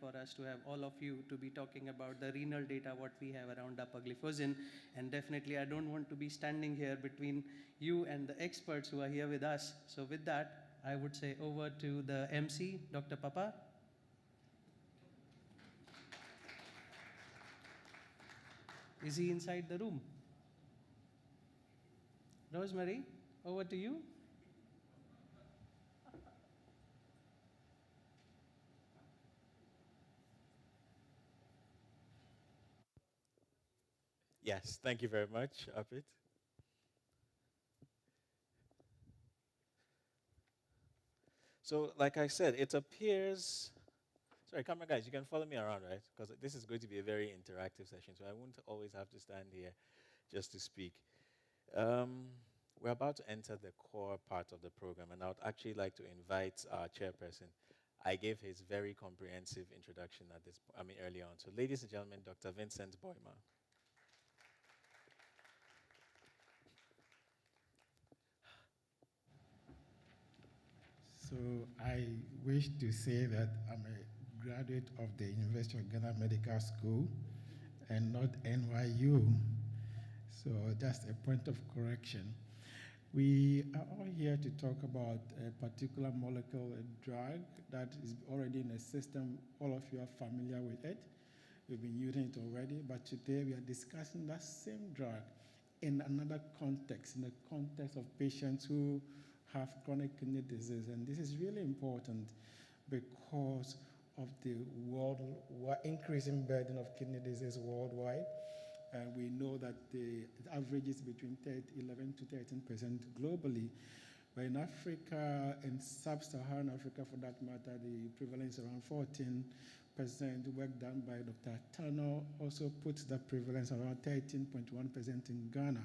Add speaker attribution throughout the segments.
Speaker 1: for us to have all of you to be talking about the renal data, what we have around dapagliflozin. And definitely, I don't want to be standing here between you and the experts who are here with us. So with that, I would say over to the MC, Dr. Papa. Is he inside the room? Rosemary, over to you.
Speaker 2: Yes, thank you very much, Apit. So, like I said, it appears. Sorry, camera guys, you can follow me around, right? Because this is going to be a very interactive session, so I won't always have to stand here just to speak. We're about to enter the core part of the program, and I would actually like to invite our chairperson. I gave his very comprehensive introduction early on. So, ladies and gentlemen, Dr. Vincent Boima.
Speaker 3: So I wish to say that I'm a graduate of the University of Ghana Medical School and not NYU. So just a point of correction. We are all here to talk about a particular molecule, a drug that is already in the system. All of you are familiar with it. We've been using it already, but today we are discussing that same drug in another context, in the context of patients who have chronic kidney disease. And this is really important because of the increasing burden of kidney disease worldwide. And we know that the average is between 11 to 13% globally. But in Africa, and sub-Saharan Africa for that matter, the prevalence is around 14%. Work done by Dr. Tano also puts that prevalence around 13.1% in Ghana.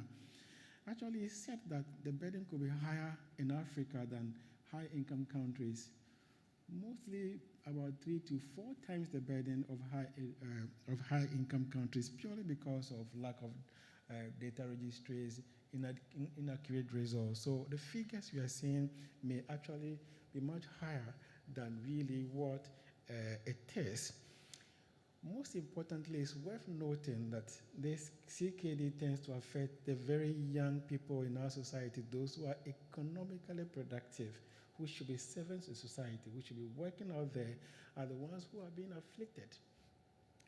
Speaker 3: Actually, he said that the burden could be higher in Africa than high-income countries, mostly about 3 to 4 times the burden of high-income countries, purely because of lack of data registries, inaccurate results. So the figures we are seeing may actually be much higher than really what it is. Most importantly, it's worth noting that this CKD tends to affect the very young people in our society, those who are economically productive, who should be servants in society, who should be working out there, are the ones who are being afflicted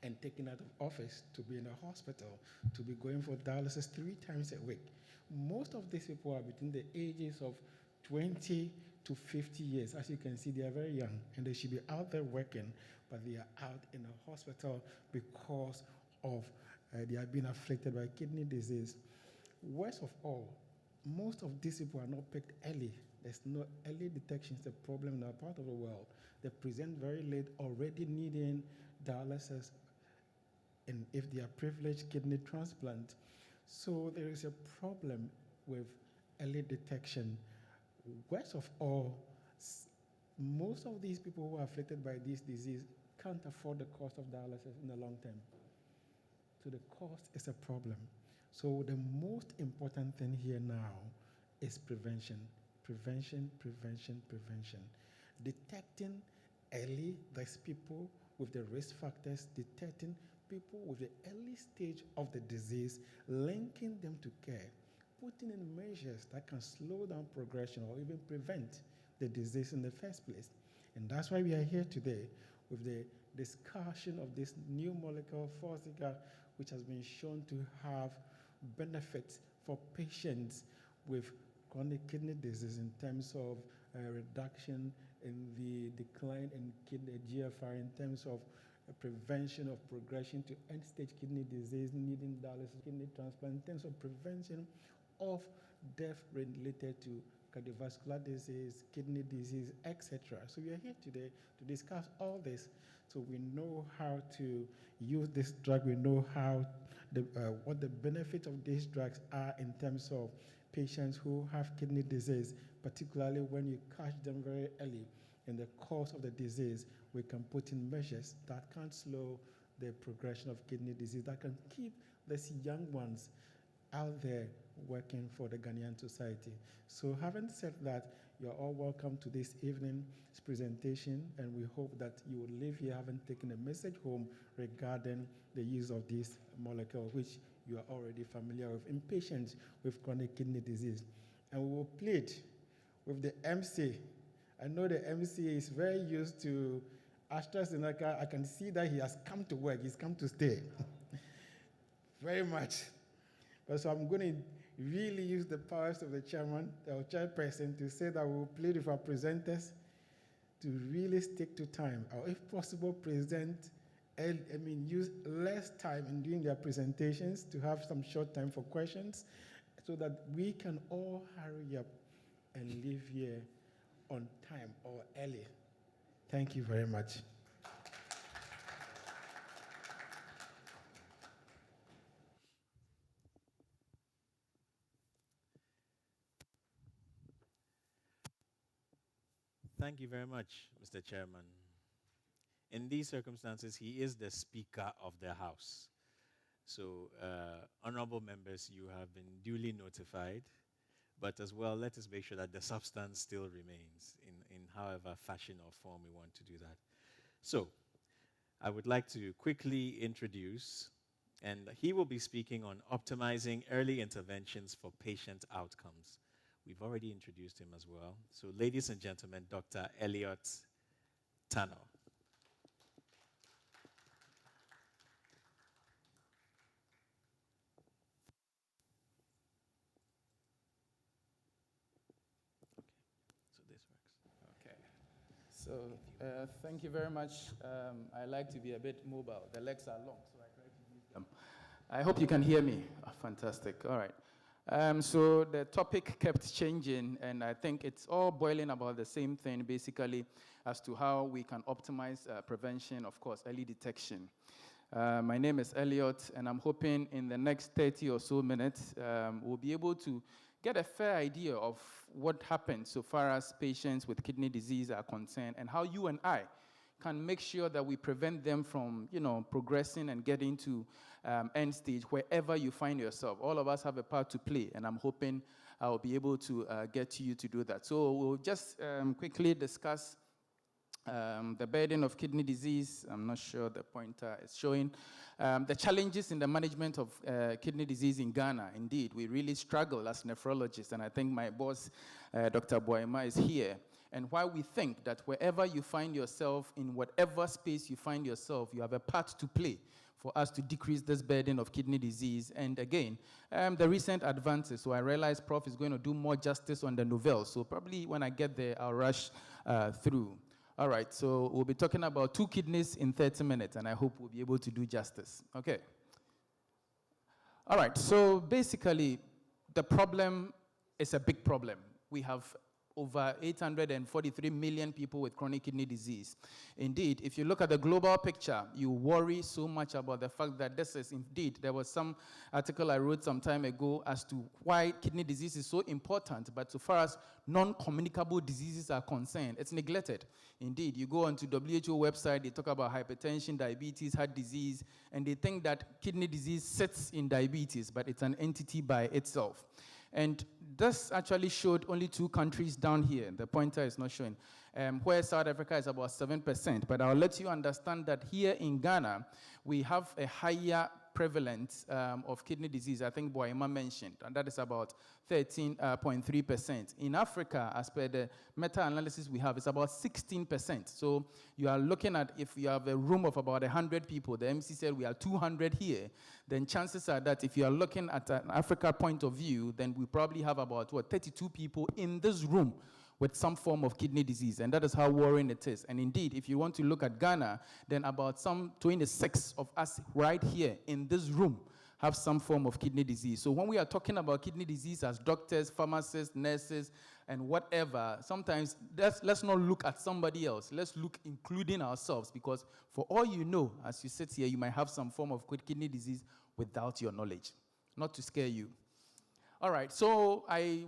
Speaker 3: and taken out of office to be in a hospital, to be going for dialysis 3 times a week. Most of these people are between the ages of 20 to 50 years. As you can see, they are very young, and they should be out there working, but they are out in a hospital because of they are being afflicted by kidney disease. Worst of all, most of these people are not picked early. There's no early detection. It's a problem in our part of the world. They present very late, already needing dialysis, and if they are privileged, kidney transplant. So there is a problem with early detection. Worst of all, most of these people who are afflicted by this disease can't afford the cost of dialysis in the long term. So the cost is a problem. So the most important thing here now is prevention. Prevention, prevention, prevention. Detecting early these people with the risk factors, detecting people with the early stage of the disease, linking them to care, putting in measures that can slow down progression or even prevent the disease in the first place. And that's why we are here today with the discussion of this new molecule, Forxiga, which has been shown to have benefits for patients with chronic kidney disease in terms of reduction in the decline in kidney GFR, in terms of prevention of progression to end-stage kidney disease, needing dialysis, kidney transplant, in terms of prevention of death related to cardiovascular disease, kidney disease, etc. So we are here today to discuss all this, so we know how to use this drug. We know how what the benefits of these drugs are in terms of patients who have kidney disease, particularly when you catch them very early in the course of the disease. We can put in measures that can slow the progression of kidney disease, that can keep these young ones out there working for the Ghanaian society. So having said that, you're all welcome to this evening's presentation, and we hope that you will leave here having taken a message home regarding the use of this molecule, which you are already familiar with in patients with chronic kidney disease. And we will plead with the MC. I know the MC is very used to AstraZeneca. I can see that he has come to work, he's come to stay. Very much. But so I'm going to really use the powers of the chairman, or chairperson, to say that we will plead with our presenters to really stick to time, or if possible, use less time in doing their presentations, to have some short time for questions, so that we can all hurry up and leave here on time or early. Thank you very much.
Speaker 2: Thank you very much, Mr. Chairman. In these circumstances, he is the Speaker of the House. So, honorable members, you have been duly notified, but as well, let us make sure that the substance still remains in however fashion or form we want to do that. So, I would like to quickly introduce, and he will be speaking on optimizing early interventions for patient outcomes. We've already introduced him as well. So, ladies and gentlemen, Dr. Elliot Tanner.
Speaker 4: So thank you very much. I like to be a bit mobile. The legs are long, so I try to use them. I hope you can hear me. Oh, fantastic. All right. So the topic kept changing, and I think it's all boiling about the same thing, basically, as to how we can optimize prevention, of course, early detection. My name is Elliot, and I'm hoping in the next 30 or so minutes, we'll be able to get a fair idea of what happens so far as patients with kidney disease are concerned, and how you and I can make sure that we prevent them from, progressing and getting to end stage wherever you find yourself. All of us have a part to play, and I'm hoping I'll be able to get to you to do that. So we'll just quickly discuss the burden of kidney disease. I'm not sure the pointer is showing. The challenges in the management of kidney disease in Ghana. Indeed, we really struggle as nephrologists, and I think my boss, Dr. Boima, is here. And why we think that wherever you find yourself, in whatever space you find yourself, you have a part to play for us to decrease this burden of kidney disease. And again, the recent advances. So I realize Prof is going to do more justice on the novel. So probably when I get there, I'll rush through. All right, so we'll be talking about 2 kidneys in 30 minutes, and I hope we'll be able to do justice. Okay. All right, so basically, the problem is a big problem. We have over 843 million people with chronic kidney disease. Indeed, if you look at the global picture, you worry so much about the fact that this is indeed, there was some article I wrote some time ago as to why kidney disease is so important, but so far as non-communicable diseases are concerned, it's neglected. Indeed, you go onto WHO website, they talk about hypertension, diabetes, heart disease, and they think that kidney disease sits in diabetes, but it's an entity by itself. And this actually showed only 2 countries down here. The pointer is not showing. Where South Africa is about 7%. But I'll let you understand that here in Ghana, we have a higher prevalence of kidney disease, I think Boima mentioned, and that is about 13.3%. In Africa, as per the meta-analysis we have, it's about 16%. So you are looking at, if you have a room of about 100 people, the MC said we are 200 here, then chances are that if you are looking at an Africa point of view, then we probably have about, 32 people in this room with some form of kidney disease, and that is how worrying it is. And indeed, if you want to look at Ghana, then about some 26 of us right here in this room have some form of kidney disease. So when we are talking about kidney disease as doctors, pharmacists, nurses, and whatever, sometimes let's not look at somebody else. Let's look including ourselves, because for all you know, as you sit here, you might have some form of kidney disease without your knowledge. Not to scare you. All right, so I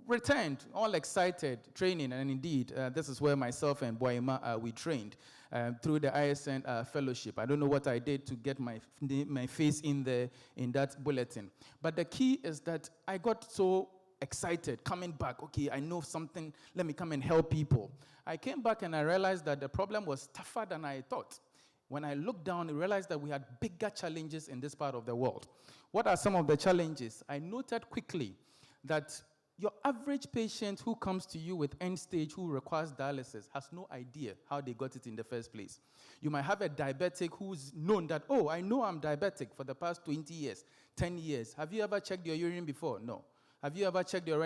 Speaker 4: returned, all excited, training, and indeed, this is where myself and Boima, we trained through the ISN fellowship. I don't know what I did to get my face in that bulletin. But the key is that I got so excited, coming back. Okay, I know something. Let me come and help people. I came back and I realized that the problem was tougher than I thought. When I looked down, I realized that we had bigger challenges in this part of the world. What are some of the challenges? I noted quickly that your average patient who comes to you with end stage who requires dialysis has no idea how they got it in the first place. You might have a diabetic who's known that, oh, I know I'm diabetic for the past 20 years, 10 years. Have you ever checked your urine before? No. Have you ever checked your